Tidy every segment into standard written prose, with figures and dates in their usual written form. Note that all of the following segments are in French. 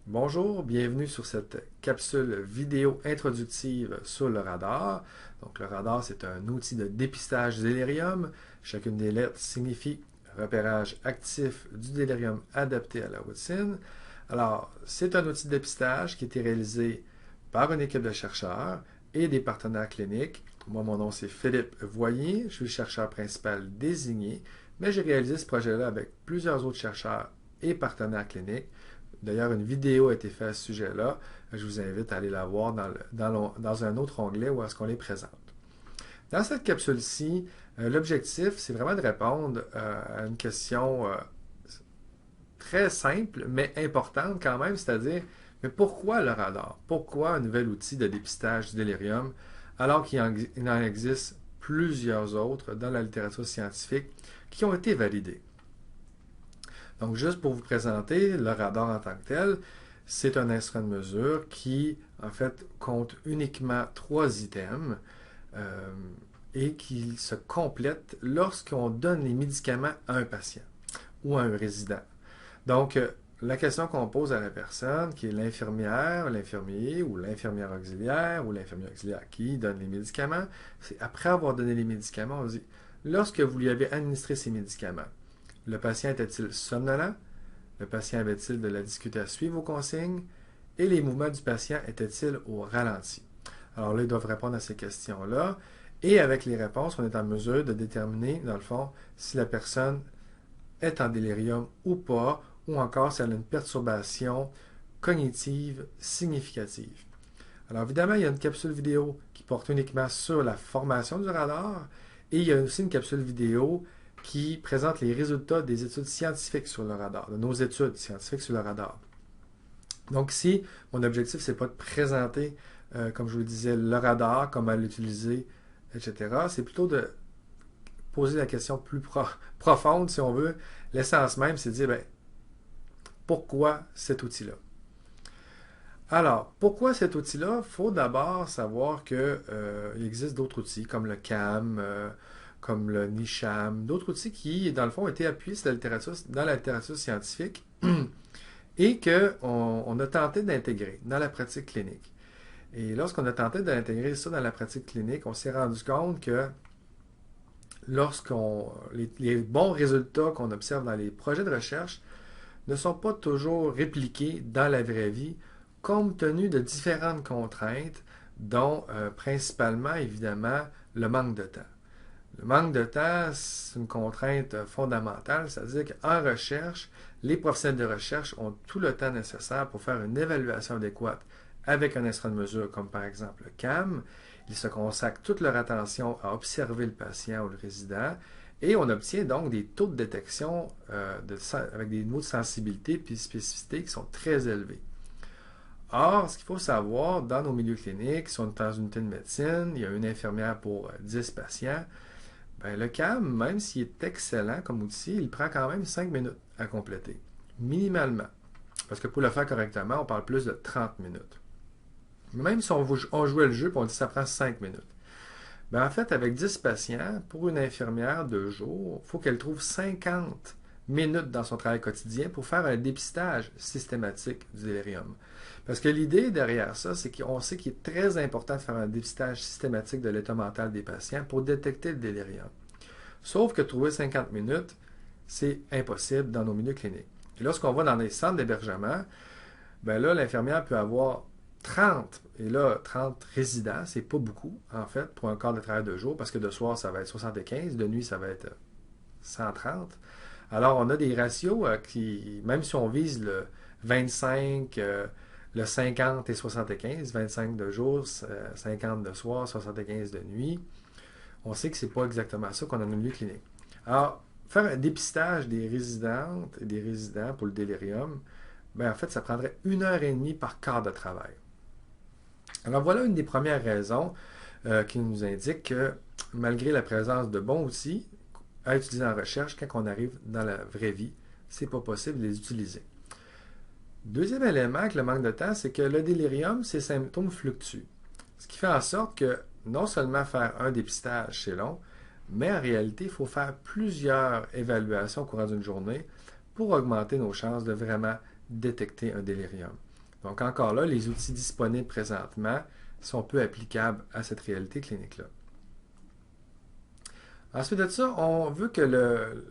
Bonjour, bienvenue sur cette capsule vidéo introductive sur le radar. Donc, le radar, c'est un outil de dépistage du délirium. Chacune des lettres signifie repérage actif du délirium adapté à la routine. Alors, c'est un outil de dépistage qui a été réalisé par une équipe de chercheurs et des partenaires cliniques. Moi, mon nom, c'est Philippe Voyer. Je suis le chercheur principal désigné, mais j'ai réalisé ce projet-là avec plusieurs autres chercheurs et partenaires cliniques. D'ailleurs, une vidéo a été faite à ce sujet-là. Je vous invite à aller la voir dans un autre onglet où est-ce qu'on les présente. Dans cette capsule-ci, l'objectif, c'est vraiment de répondre à une question très simple, mais importante quand même, c'est-à-dire, mais pourquoi le radar? Pourquoi un nouvel outil de dépistage du délirium, alors qu'il en existe plusieurs autres dans la littérature scientifique qui ont été validés? Donc, juste pour vous présenter, le radar en tant que tel, c'est un instrument de mesure qui, en fait, compte uniquement 3 items euh, et qui se complète lorsqu'on donne les médicaments à un patient ou à un résident. Donc, la question qu'on pose à la personne, qui est l'infirmière, l'infirmier ou l'infirmière auxiliaire ou l'infirmier auxiliaire qui donne les médicaments, c'est après avoir donné les médicaments, on dit, lorsque vous lui avez administré ces médicaments, le patient était-il somnolent? Le patient avait-il de la difficulté à suivre vos consignes? Et les mouvements du patient étaient-ils au ralenti? Alors là, ils doivent répondre à ces questions-là. Et avec les réponses, on est en mesure de déterminer, dans le fond, si la personne est en délirium ou pas, ou encore si elle a une perturbation cognitive significative. Alors évidemment, il y a une capsule vidéo qui porte uniquement sur la formation du radar, et il y a aussi une capsule vidéo qui présente les résultats des études scientifiques sur le radar, de nos études scientifiques sur le radar. Donc ici, mon objectif, c'est pas de présenter, comme je vous le disais, le radar, comment l'utiliser, etc. C'est plutôt de poser la question plus profonde, si on veut. L'essence même, c'est de dire, ben, pourquoi cet outil-là? Alors, pourquoi cet outil-là? Il faut d'abord savoir qu'il existe d'autres outils comme le CAM, comme le NISHAM, d'autres outils qui, dans le fond, ont été appuyés dans la littérature scientifique et qu'on a tenté d'intégrer dans la pratique clinique. Et lorsqu'on a tenté d'intégrer ça dans la pratique clinique, on s'est rendu compte que les bons résultats qu'on observe dans les projets de recherche ne sont pas toujours répliqués dans la vraie vie, compte tenu de différentes contraintes, dont principalement, évidemment, le manque de temps. Le manque de temps, c'est une contrainte fondamentale, c'est-à-dire qu'en recherche, les professionnels de recherche ont tout le temps nécessaire pour faire une évaluation adéquate avec un instrument de mesure comme par exemple le CAM. Ils se consacrent toute leur attention à observer le patient ou le résident et on obtient donc des taux de détection avec des niveaux de sensibilité et de spécificité qui sont très élevés. Or, ce qu'il faut savoir, dans nos milieux cliniques, si on est dans une unité de médecine, il y a une infirmière pour 10 patients, ben, le CAM, même s'il est excellent comme outil, il prend quand même 5 minutes à compléter, minimalement. Parce que pour le faire correctement, on parle plus de 30 minutes. Même si on jouait le jeu et on dit que ça prend 5 minutes. Ben, en fait, avec 10 patients, pour une infirmière de jour, il faut qu'elle trouve 50 minutes dans son travail quotidien pour faire un dépistage systématique du délirium. Parce que l'idée derrière ça, c'est qu'on sait qu'il est très important de faire un dépistage systématique de l'état mental des patients pour détecter le délirium. Sauf que trouver 50 minutes, c'est impossible dans nos milieux cliniques. Et lorsqu'on va dans des centres d'hébergement, ben là, l'infirmière peut avoir 30, et là, 30 résidents, c'est pas beaucoup, en fait, pour un corps de travail de jour, parce que de soir, ça va être 75, de nuit, ça va être 130. Alors, on a des ratios qui, même si on vise le 25, le 50 et 75, 25 de jour, 50 de soir, 75 de nuit, on sait que c'est pas exactement ça qu'on a dans le milieu clinique. Alors, faire un dépistage des résidentes et des résidents pour le délirium, ben en fait, ça prendrait 1 heure et demie par quart de travail. Alors voilà une des premières raisons qui nous indique que malgré la présence de bons outils à utiliser en recherche, quand on arrive dans la vraie vie, c'est pas possible de les utiliser. Deuxième élément avec le manque de temps, c'est que le délirium, ses symptômes fluctuent. Ce qui fait en sorte que non seulement faire un dépistage, c'est long, mais en réalité, il faut faire plusieurs évaluations au cours d'une journée pour augmenter nos chances de vraiment détecter un délirium. Donc encore là, les outils disponibles présentement sont peu applicables à cette réalité clinique-là. Ensuite de ça, on veut que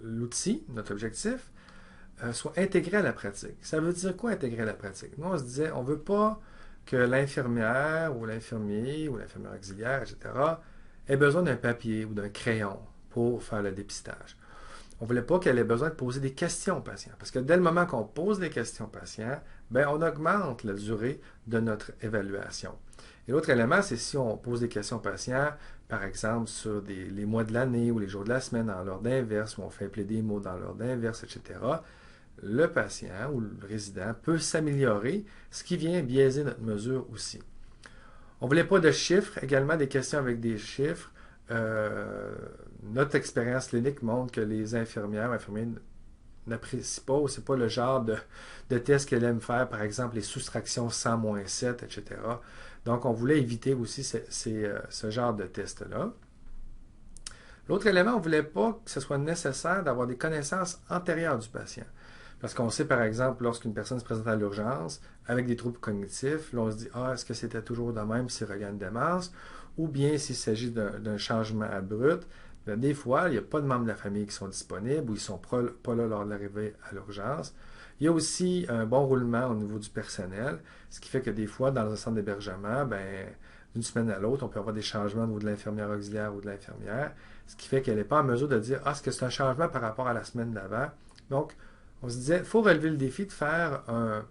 l'outil, notre objectif, soit intégré à la pratique. Ça veut dire quoi intégrer à la pratique? Nous, on se disait, on ne veut pas que l'infirmière ou l'infirmier ou l'infirmière auxiliaire, etc., ait besoin d'un papier ou d'un crayon pour faire le dépistage. On ne voulait pas qu'elle ait besoin de poser des questions aux patients. Parce que dès le moment qu'on pose des questions aux patients, ben, on augmente la durée de notre évaluation. Et l'autre élément, c'est si on pose des questions aux patients, par exemple sur les mois de l'année ou les jours de la semaine dans l'ordre inverse, ou on fait appeler des mots dans l'ordre inverse, etc., le patient ou le résident peut s'améliorer, ce qui vient biaiser notre mesure aussi. On ne voulait pas de chiffres, également des questions avec des chiffres. Notre expérience clinique montre que les infirmières ou infirmiers n'apprécient pas, ou ce n'est pas le genre de test qu'elles aiment faire, par exemple les soustractions 100-7, etc. Donc, on voulait éviter aussi ce genre de test-là. L'autre élément, on ne voulait pas que ce soit nécessaire d'avoir des connaissances antérieures du patient. Parce qu'on sait, par exemple, lorsqu'une personne se présente à l'urgence avec des troubles cognitifs, là, on se dit, ah, est-ce que c'était toujours de même s'il regagne des démence? Ou bien s'il s'agit d'un changement abrupt, bien, des fois, il n'y a pas de membres de la famille qui sont disponibles ou ils ne sont pas là lors de l'arrivée à l'urgence. Il y a aussi un bon roulement au niveau du personnel, ce qui fait que des fois, dans un centre d'hébergement, ben, d'une semaine à l'autre, on peut avoir des changements au niveau de l'infirmière auxiliaire ou de l'infirmière, ce qui fait qu'elle n'est pas en mesure de dire, ah, est-ce que c'est un changement par rapport à la semaine d'avant? Donc, on se disait, il faut relever le défi de faire un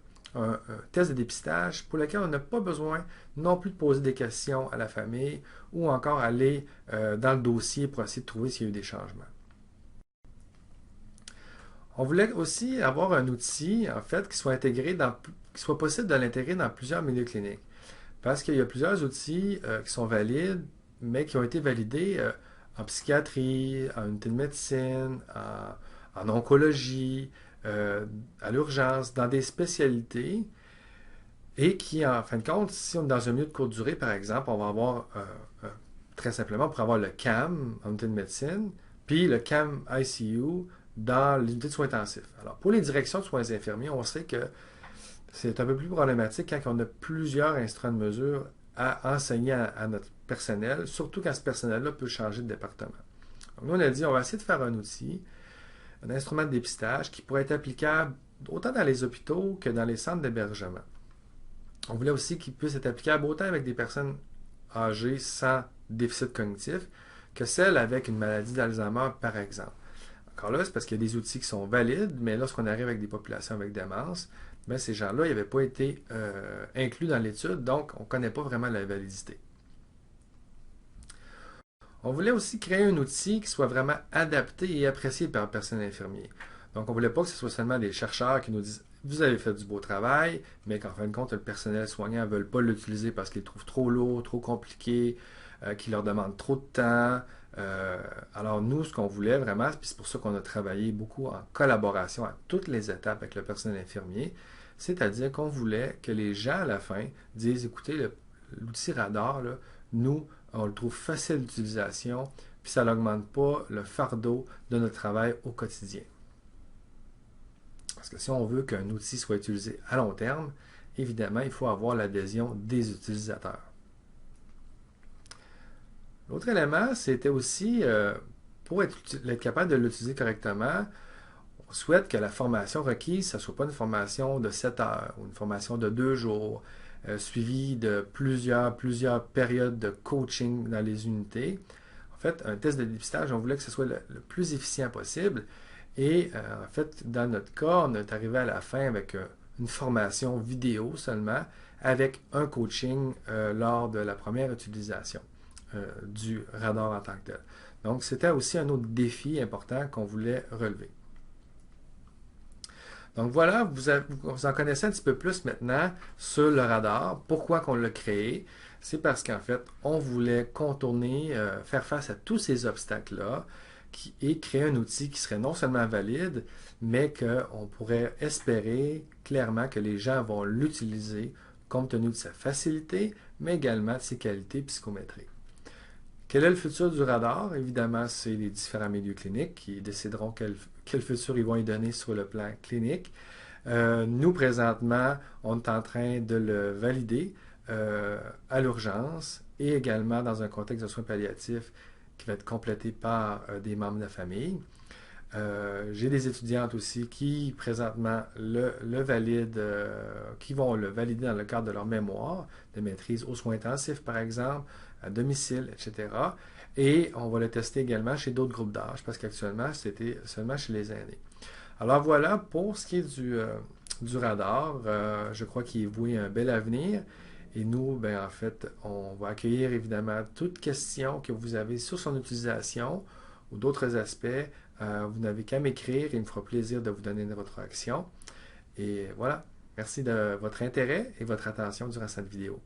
test de dépistage pour lequel on n'a pas besoin non plus de poser des questions à la famille ou encore aller dans le dossier pour essayer de trouver s'il y a eu des changements. On voulait aussi avoir un outil, en fait, qui soit qui soit possible de l'intégrer dans plusieurs milieux cliniques. Parce qu'il y a plusieurs outils qui sont valides, mais qui ont été validés en psychiatrie, en unité de médecine, en oncologie, à l'urgence, dans des spécialités, et qui, en fin de compte, si on est dans un milieu de courte durée, par exemple, on va avoir, très simplement, pour avoir le CAM en unité de médecine, puis le CAM ICU dans l'unité de soins intensifs. Alors, pour les directions de soins infirmiers, on sait que c'est un peu plus problématique quand on a plusieurs instruments de mesure à enseigner à notre personnel, surtout quand ce personnel-là peut changer de département. Donc, nous, on a dit, on va essayer de faire un outil, un instrument de dépistage qui pourrait être applicable autant dans les hôpitaux que dans les centres d'hébergement. On voulait aussi qu'il puisse être applicable autant avec des personnes âgées sans déficit cognitif que celles avec une maladie d'Alzheimer, par exemple. Encore là, c'est parce qu'il y a des outils qui sont valides, mais lorsqu'on arrive avec des populations avec démence, bien, ces gens-là, ils n'avaient pas été inclus dans l'étude, donc on ne connaît pas vraiment la validité. On voulait aussi créer un outil qui soit vraiment adapté et apprécié par le personnel infirmier. Donc, on ne voulait pas que ce soit seulement des chercheurs qui nous disent vous avez fait du beau travail, mais qu'en fin de compte, le personnel soignant ne veut pas l'utiliser parce qu'il le trouve trop lourd, trop compliqué, qu'il leur demande trop de temps. Alors, nous, ce qu'on voulait vraiment, puis c'est pour ça qu'on a travaillé beaucoup en collaboration à toutes les étapes avec le personnel infirmier, c'est-à-dire qu'on voulait que les gens, à la fin, disent écoutez, l'outil radar, là, nous, on le trouve facile d'utilisation, puis ça n'augmente pas le fardeau de notre travail au quotidien. Parce que si on veut qu'un outil soit utilisé à long terme, évidemment, il faut avoir l'adhésion des utilisateurs. L'autre élément, c'était aussi, pour être capable de l'utiliser correctement, on souhaite que la formation requise, ce ne soit pas une formation de 7 heures ou une formation de 2 jours, suivie de plusieurs périodes de coaching dans les unités. En fait, un test de dépistage, on voulait que ce soit le plus efficient possible. Et en fait, dans notre cas, on est arrivé à la fin avec une formation vidéo seulement, avec un coaching lors de la première utilisation du radar en tant que tel. Donc, c'était aussi un autre défi important qu'on voulait relever. Donc voilà, vous en connaissez un petit peu plus maintenant sur le radar. Pourquoi qu'on l'a créé? C'est parce qu'en fait, on voulait contourner, faire face à tous ces obstacles-là et créer un outil qui serait non seulement valide, mais qu'on pourrait espérer clairement que les gens vont l'utiliser compte tenu de sa facilité, mais également de ses qualités psychométriques. Quel est le futur du radar? Évidemment, c'est les différents milieux cliniques qui décideront quel futur ils vont y donner sur le plan clinique. Nous, présentement, on est en train de le valider à l'urgence et également dans un contexte de soins palliatifs qui va être complété par des membres de la famille. J'ai des étudiantes aussi qui présentement le valident, qui vont le valider dans le cadre de leur mémoire de maîtrise aux soins intensifs, par exemple, à domicile, etc. Et on va le tester également chez d'autres groupes d'âge, parce qu'actuellement, c'était seulement chez les aînés. Alors voilà, pour ce qui est du radar, je crois qu'il est voué à un bel avenir. Et nous, ben, en fait, on va accueillir évidemment toute question que vous avez sur son utilisation ou d'autres aspects. Vous n'avez qu'à m'écrire et il me fera plaisir de vous donner une rétroaction. Et voilà, merci de votre intérêt et votre attention durant cette vidéo.